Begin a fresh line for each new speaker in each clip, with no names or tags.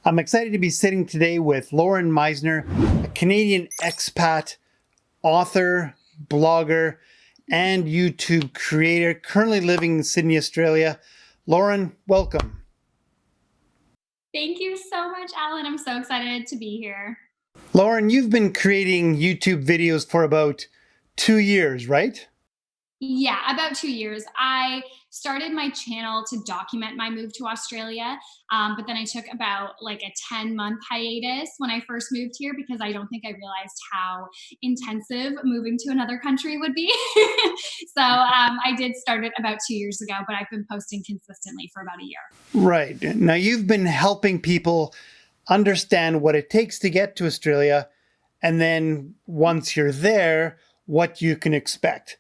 I'm excited to be sitting today with Lauren Meisner, a Canadian expat, author, blogger, and YouTube creator, currently living in Sydney, Australia. Lauren, welcome.
Thank you so much, Alan. I'm so excited to be here.
Lauren, you've been creating YouTube videos for about 2 years, right?
Yeah, about 2 years. I started my channel to document my move to Australia, but then I took about like a 10-month hiatus when I first moved here because I don't think I realized how intensive moving to another country would be. I did start it about 2 years ago, but I've been posting consistently for about a year.
Right. Now, you've been helping people understand what it takes to get to Australia, and then once you're there, what you can expect.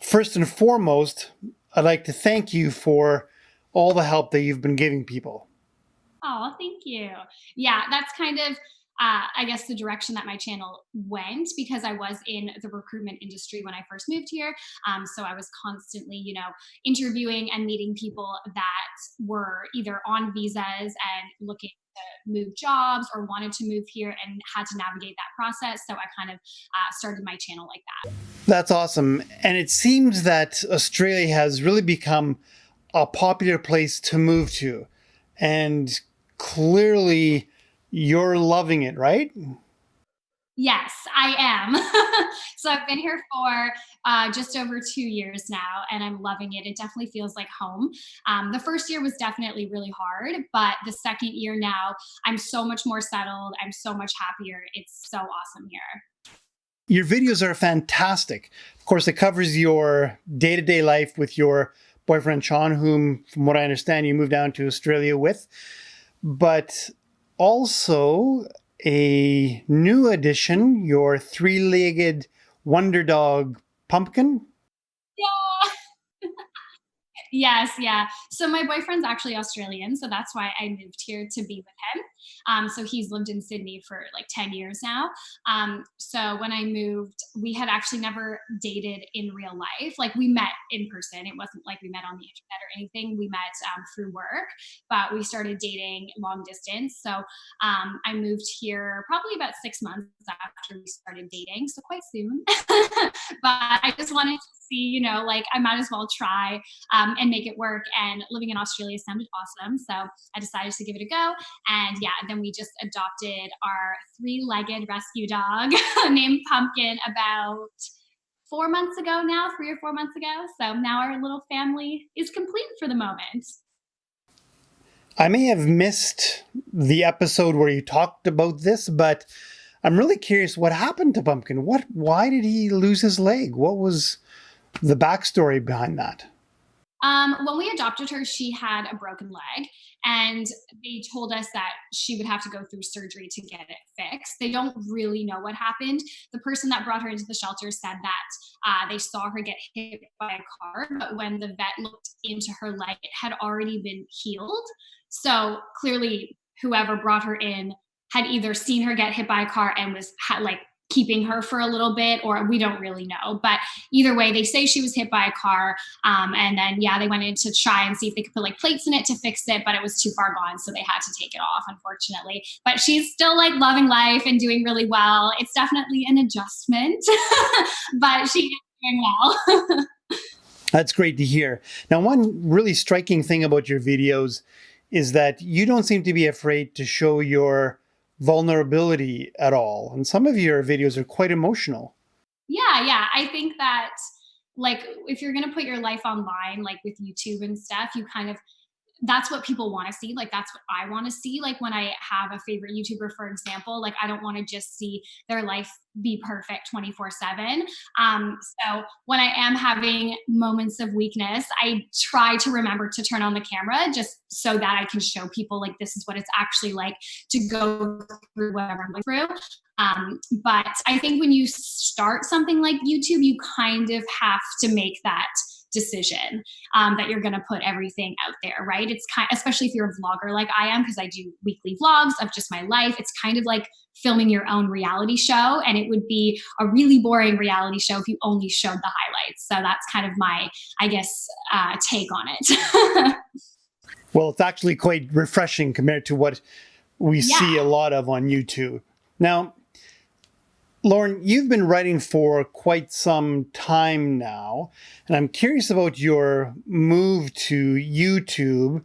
First and foremost, I'd like to thank you for all the help that you've been giving people.
Oh, thank you. Yeah, that's kind of, I guess, the direction that my channel went because I was in the recruitment industry when I first moved here. So I was constantly, interviewing and meeting people that were either on visas and looking to move jobs or wanted to move here and had to navigate that process. So I kind of started my channel like that.
That's awesome. And it seems that Australia has really become a popular place to move to. And clearly you're loving it, right?
Yes, I am. So I've been here for just over 2 years now, and I'm loving it. It definitely feels like home. The first year was definitely really hard, but the second year now, I'm so much more settled. I'm so much happier. It's so awesome here.
Your videos are fantastic. Of course, it covers your day-to-day life with your boyfriend, Sean, whom, from what I understand, you moved down to Australia with. But also a new addition, your three-legged wonder dog, Pumpkin.
Yeah. Yes, yeah. So my boyfriend's actually Australian, so that's why I moved here to be with him. So he's lived in Sydney for like 10 years now. So when I moved, we had actually never dated in real life. Like we met in person. It wasn't like we met on the internet or anything. We met through work, but we started dating long distance. So I moved here probably about 6 months after we started dating, so quite soon. But I just wanted to see, like I might as well try and make it work. And living in Australia sounded awesome. So I decided to give it a go. And yeah, then we just adopted our three-legged rescue dog named Pumpkin about 4 months ago now, 3 or 4 months ago. So now our little family is complete for the moment.
I may have missed the episode where you talked about this, but I'm really curious what happened to Pumpkin. Why did he lose his leg? What was the backstory behind that?
When we adopted her, she had a broken leg, and they told us that she would have to go through surgery to get it fixed. They don't really know what happened. The person that brought her into the shelter said that they saw her get hit by a car, but when the vet looked into her leg, it had already been healed. So clearly, whoever brought her in had either seen her get hit by a car and had like keeping her for a little bit, or we don't really know. But either way, they say she was hit by a car. And then, yeah, they went in to try and see if they could put like plates in it to fix it, but it was too far gone. So they had to take it off, unfortunately. But she's still like loving life and doing really well. It's definitely an adjustment, but she is doing well.
That's great to hear. Now, one really striking thing about your videos is that you don't seem to be afraid to show your vulnerability at all. And some of your videos are quite emotional.
Yeah. I think that like if you're gonna put your life online, like with YouTube and stuff, you kind of that's what people want to see. Like that's what I want to see. Like when I have a favorite YouTuber, for example, like I don't want to just see their life be perfect 24/7. So when I am having moments of weakness, I try to remember to turn on the camera just so that I can show people like this is what it's actually like to go through whatever I'm going through. But I think when you start something like YouTube, you kind of have to make that decision that you're going to put everything out there, right? It's especially if you're a vlogger like I am, because I do weekly vlogs of just my life. It's kind of like filming your own reality show, and it would be a really boring reality show if you only showed the highlights. So that's kind of my, I guess, take on it.
Well, it's actually quite refreshing compared to what we see
Yeah.
a lot of on YouTube. Now, Lauren, you've been writing for quite some time now, and I'm curious about your move to YouTube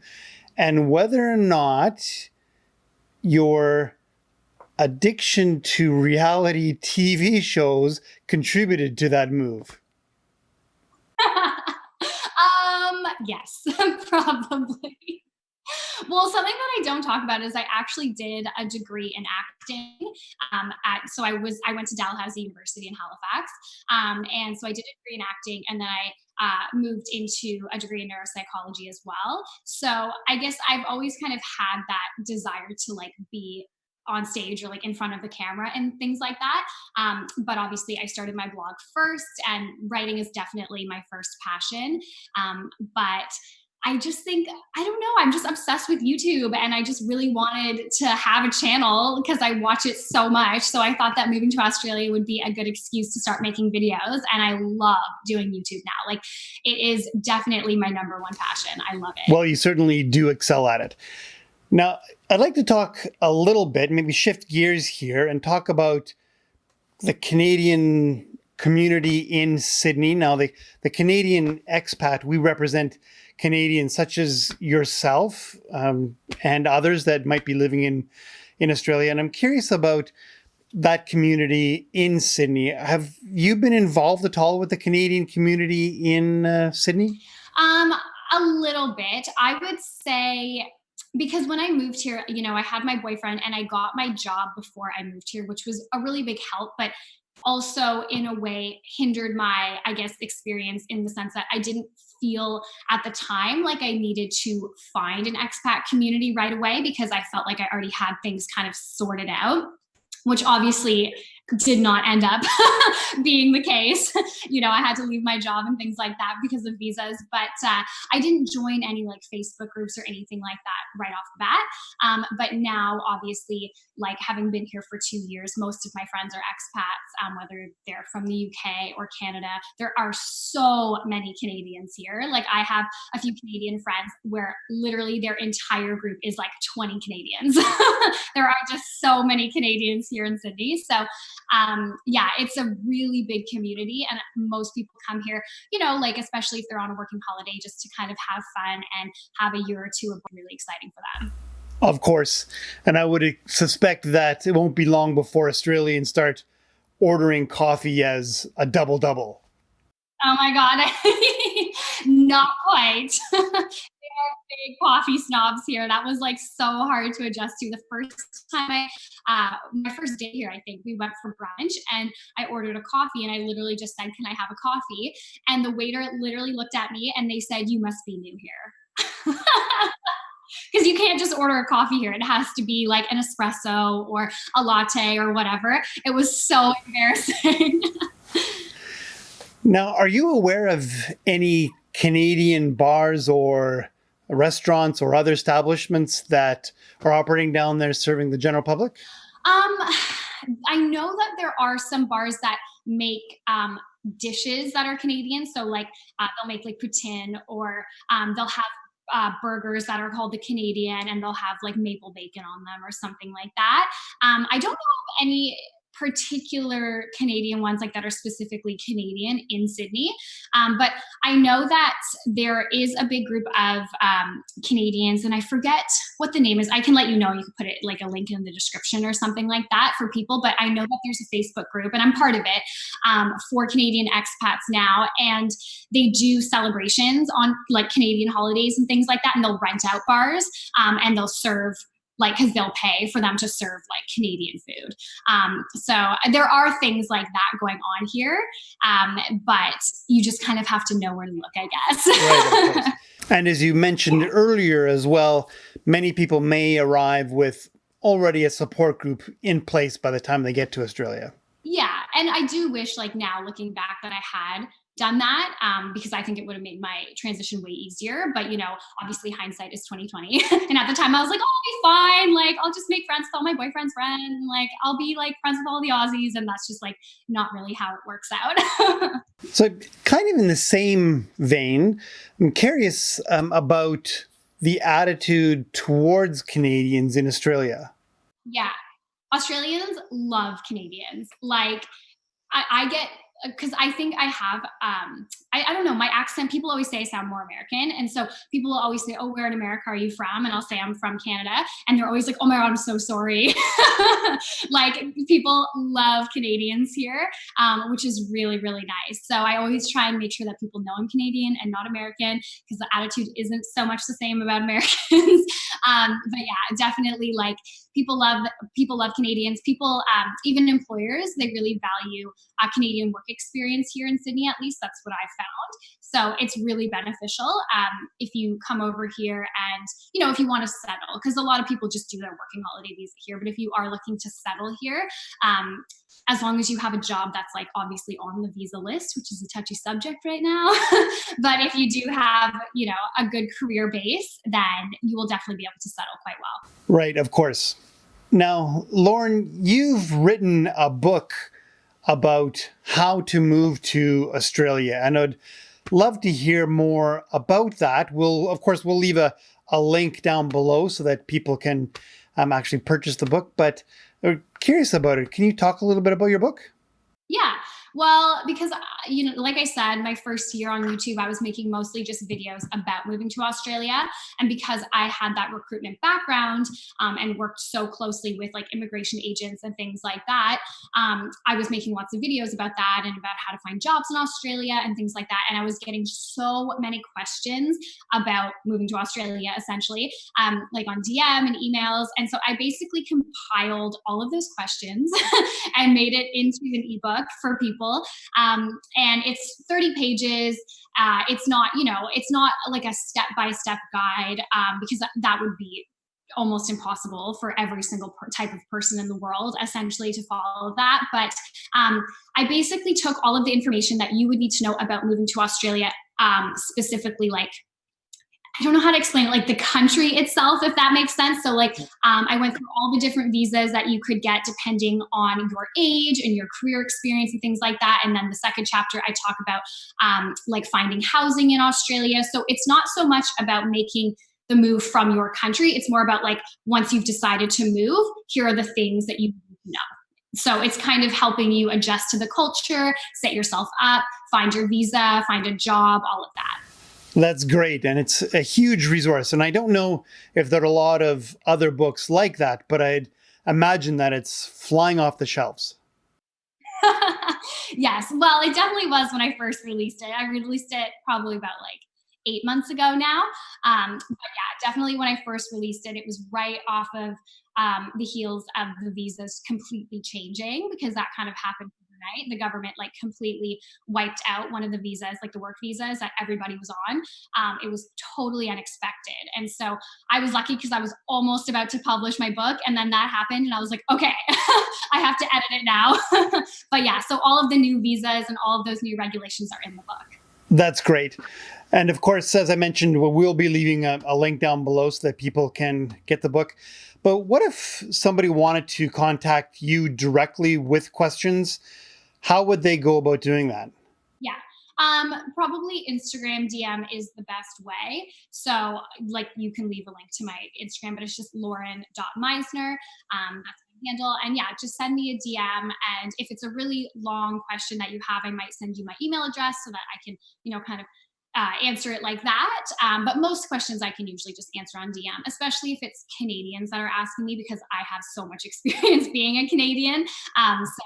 and whether or not your addiction to reality TV shows contributed to that move.
Yes, probably. Well, something that I don't talk about is I actually did a degree in acting. I went to Dalhousie University in Halifax, and so I did a degree in acting, and then I moved into a degree in neuropsychology as well. So I guess I've always kind of had that desire to like be on stage or like in front of the camera and things like that. But obviously, I started my blog first, and writing is definitely my first passion. But I just think, I don't know, I'm just obsessed with YouTube, and I just really wanted to have a channel because I watch it so much. So I thought that moving to Australia would be a good excuse to start making videos. And I love doing YouTube now. Like, it is definitely my number one passion. I love it.
Well, you certainly do excel at it. Now, I'd like to talk a little bit, maybe shift gears here and talk about the Canadian community in Sydney. Now, the Canadian Expat, we represent Canadians such as yourself and others that might be living in Australia. And I'm curious about that community in Sydney. Have you been involved at all with the Canadian community in Sydney?
A little bit, I would say, because when I moved here, you know, I had my boyfriend and I got my job before I moved here, which was a really big help, but also in a way hindered my, I guess, experience in the sense that I didn't feel at the time like I needed to find an expat community right away because I felt like I already had things kind of sorted out, which obviously did not end up being the case. You know, I had to leave my job and things like that because of visas, but I didn't join any like Facebook groups or anything like that right off the bat. But now, obviously, like having been here for 2 years, most of my friends are expats, whether they're from the UK or Canada. There are so many Canadians here. Like I have a few Canadian friends where literally their entire group is like 20 Canadians. There are just so many Canadians here in Sydney. So yeah, it's a really big community, and most people come here, you know, like especially if they're on a working holiday, just to kind of have fun and have a year or two of really exciting for them.
Of course. And I would suspect that it won't be long before Australians start ordering coffee as a double-double.
Oh my God. Not quite. They are big coffee snobs here. That was like so hard to adjust to. The first time my first day here, I think we went for brunch and I ordered a coffee and I literally just said, "Can I have a coffee?" And the waiter literally looked at me and they said, "You must be new here." Because you can't just order a coffee here. It has to be like an espresso or a latte or whatever. It was so embarrassing.
Now, are you aware of any Canadian bars or restaurants or other establishments that are operating down there serving the general public?
Um, I know that there are some bars that make dishes that are Canadian. So like they'll make like poutine, or they'll have burgers that are called the Canadian, and they'll have like maple bacon on them or something like that. I don't know of any particular Canadian ones like that are specifically Canadian in Sydney. But I know that there is a big group of Canadians, and I forget what the name is. I can let you know. You can put it like a link in the description or something like that for people. But I know that there's a Facebook group, and I'm part of it, for Canadian expats now. And they do celebrations on like Canadian holidays and things like that. And they'll rent out bars, and they'll serve, like, because they'll pay for them to serve like Canadian food. So there are things like that going on here, but you just kind of have to know where to look, I guess.
Right, of course. And as you mentioned earlier as well, many people may arrive with already a support group in place by the time they get to Australia.
Yeah, and I do wish, like now looking back, that I had done that, because I think it would have made my transition way easier. But you know, obviously hindsight is 2020, and at the time I was like, "Oh, I'll be fine. Like, I'll just make friends with all my boyfriend's friends. Like, I'll be like friends with all the Aussies," and that's just like not really how it works out.
So, kind of in the same vein, I'm curious about the attitude towards Canadians in Australia.
Yeah. Australians love Canadians. Like, I get, because I think I have, I don't know, my accent, people always say I sound more American. And so people will always say, oh, where in America are you from? And I'll say I'm from Canada. And they're always like, oh my God, I'm so sorry. Like, people love Canadians here, which is really, really nice. So I always try and make sure that people know I'm Canadian and not American, because the attitude isn't so much the same about Americans. But yeah, definitely, like, people love Canadians. People, even employers, they really value Canadian work experience here in Sydney. At least that's what I found. So it's really beneficial if you come over here and, if you want to settle, because a lot of people just do their working holiday visa here. But if you are looking to settle here, as long as you have a job that's, like, obviously on the visa list, which is a touchy subject right now. But if you do have, a good career base, then you will definitely be able to settle quite well.
Right, of course. Now, Lauren, you've written a book about how to move to Australia, and I'd love to hear more about that. Of course, we'll leave a link down below so that people can actually purchase the book, but I'm curious about it. Can you talk a little bit about your book?
Yeah. Well, because, like I said, my first year on YouTube, I was making mostly just videos about moving to Australia. And because I had that recruitment background, and worked so closely with, like, immigration agents and things like that, I was making lots of videos about that and about how to find jobs in Australia and things like that. And I was getting so many questions about moving to Australia, essentially, like on DM and emails. And so I basically compiled all of those questions and made it into an ebook for people. And it's 30 pages. It's not, it's not like a step-by-step guide, because that would be almost impossible for every single type of person in the world, essentially, to follow that. But I basically took all of the information that you would need to know about moving to Australia, specifically, like, I don't know how to explain it, like the country itself, if that makes sense. So, like, I went through all the different visas that you could get depending on your age and your career experience and things like that. And then the second chapter, I talk about, like, finding housing in Australia. So it's not so much about making the move from your country. It's more about, like, once you've decided to move, here are the things that you need to know. So it's kind of helping you adjust to the culture, set yourself up, find your visa, find a job, all of that.
That's great. And it's a huge resource. And I don't know if there are a lot of other books like that, but I'd imagine that it's flying off the shelves.
Yes. Well, it definitely was when I first released it. I released it probably about, like, 8 months ago now. But yeah, definitely when I first released it, it was right off of the heels of the visas completely changing, because that kind of happened overnight. The government, like, completely wiped out one of the visas, like the work visas that everybody was on. It was totally unexpected. And so I was lucky because I was almost about to publish my book. And then that happened. And I was like, okay, I have to edit it now. But yeah, so all of the new visas and all of those new regulations are in the book.
That's great. And of course, as I mentioned, we'll be leaving a link down below so that people can get the book. But what if somebody wanted to contact you directly with questions? How would they go about doing that?
Yeah. Probably Instagram DM is the best way. So, like, you can leave a link to my Instagram, but it's just lauren.meisner. That's my handle. And yeah, just send me a DM. And if it's a really long question that you have, I might send you my email address so that I can, kind of answer it like that. But most questions I can usually just answer on DM, especially if it's Canadians that are asking me, because I have so much experience being a Canadian. So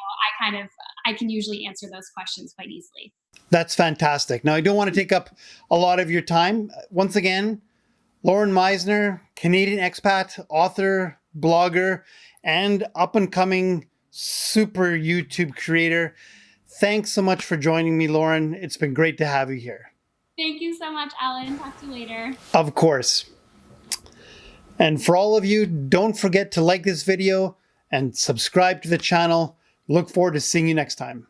I can usually answer those questions quite easily.
That's fantastic. Now, I don't want to take up a lot of your time. Once again, Lauren Meisner, Canadian expat, author, blogger, and up-and-coming super YouTube creator. Thanks so much for joining me, Lauren. It's been great to have you here.
Thank you so much, Alan. Talk to you later.
Of course. And for all of you, don't forget to like this video and subscribe to the channel. Look forward to seeing you next time.